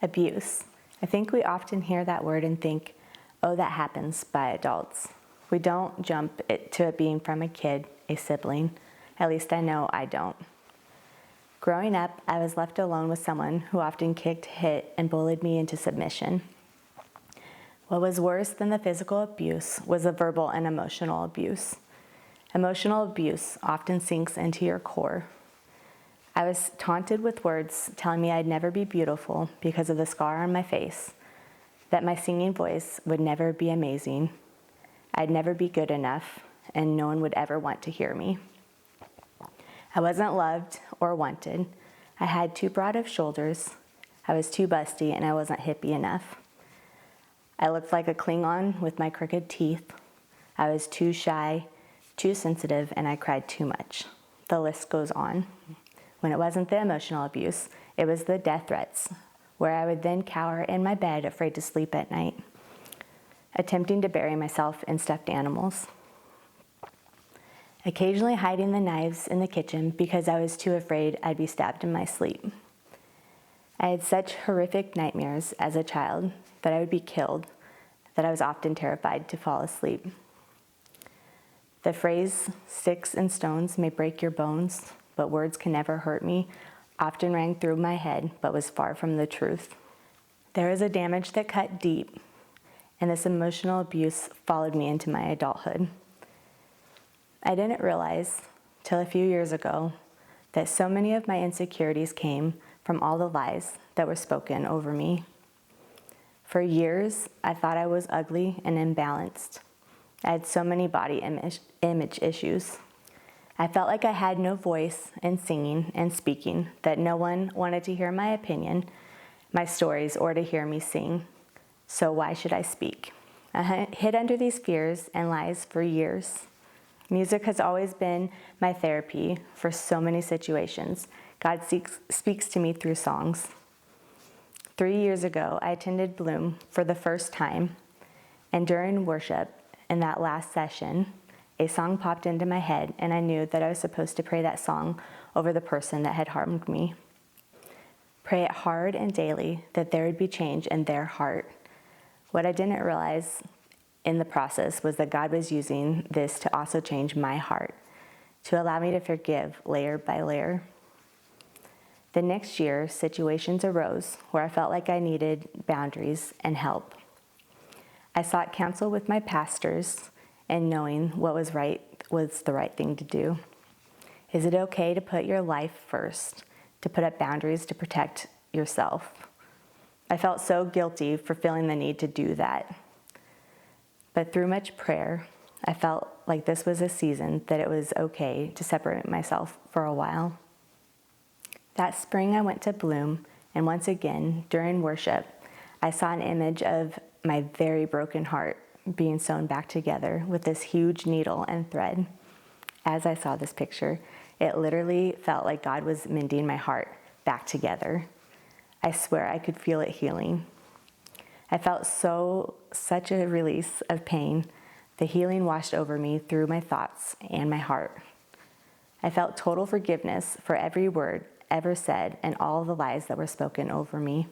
Abuse. I think we often hear that word and think, oh, that happens by adults. We don't jump to it being from a kid, a sibling. At least I know I don't. Growing up, I was left alone with someone who often kicked, hit, and bullied me into submission. What was worse than the physical abuse was the verbal and emotional abuse. Emotional abuse often sinks into your core. I was taunted with words telling me I'd never be beautiful because of the scar on my face, that my singing voice would never be amazing, I'd never be good enough, and no one would ever want to hear me. I wasn't loved or wanted. I had too broad of shoulders, I was too busty, and I wasn't hippie enough. I looked like a Klingon with my crooked teeth. I was too shy, too sensitive, and I cried too much. The list goes on. When it wasn't the emotional abuse, it was the death threats, where I would then cower in my bed afraid to sleep at night, attempting to bury myself in stuffed animals. Occasionally hiding the knives in the kitchen because I was too afraid I'd be stabbed in my sleep. I had such horrific nightmares as a child that I would be killed, that I was often terrified to fall asleep. The phrase, "sticks and stones may break your bones, but words can never hurt me," often rang through my head, but was far from the truth. There was a damage that cut deep, and this emotional abuse followed me into my adulthood. I didn't realize, till a few years ago, that so many of my insecurities came from all the lies that were spoken over me. For years, I thought I was ugly and imbalanced. I had so many body image issues. I felt like I had no voice in singing and speaking, that no one wanted to hear my opinion, my stories, or to hear me sing. So why should I speak? I hid under these fears and lies for years. Music has always been my therapy for so many situations. God speaks to me through songs. 3 years ago, I attended Bloom for the first time, and during worship, in that last session, a song popped into my head, and I knew that I was supposed to pray that song over the person that had harmed me. Pray it hard and daily, that there would be change in their heart. What I didn't realize in the process was that God was using this to also change my heart, to allow me to forgive layer by layer. The next year, situations arose where I felt like I needed boundaries and help. I sought counsel with my pastors, and knowing what was right was the right thing to do. Is it okay to put your life first, to put up boundaries to protect yourself? I felt so guilty for feeling the need to do that. But through much prayer, I felt like this was a season that it was okay to separate myself for a while. That spring I went to Bloom, and once again, during worship, I saw an image of my very broken heart being sewn back together with this huge needle and thread. As I saw this picture, it literally felt like God was mending my heart back together. I swear I could feel it healing. I felt such a release of pain. The healing washed over me through my thoughts and my heart. I felt total forgiveness for every word ever said and all the lies that were spoken over me.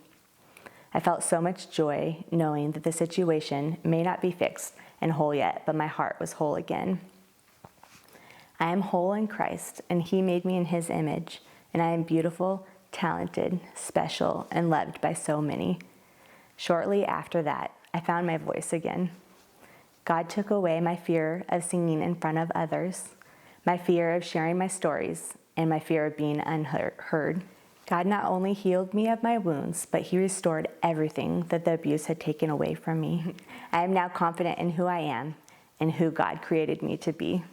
I felt so much joy knowing that the situation may not be fixed and whole yet, but my heart was whole again. I am whole in Christ, and He made me in His image, and I am beautiful, talented, special, and loved by so many. Shortly after that, I found my voice again. God took away my fear of singing in front of others, my fear of sharing my stories, and my fear of being unheard. God not only healed me of my wounds, but He restored everything that the abuse had taken away from me. I am now confident in who I am and who God created me to be.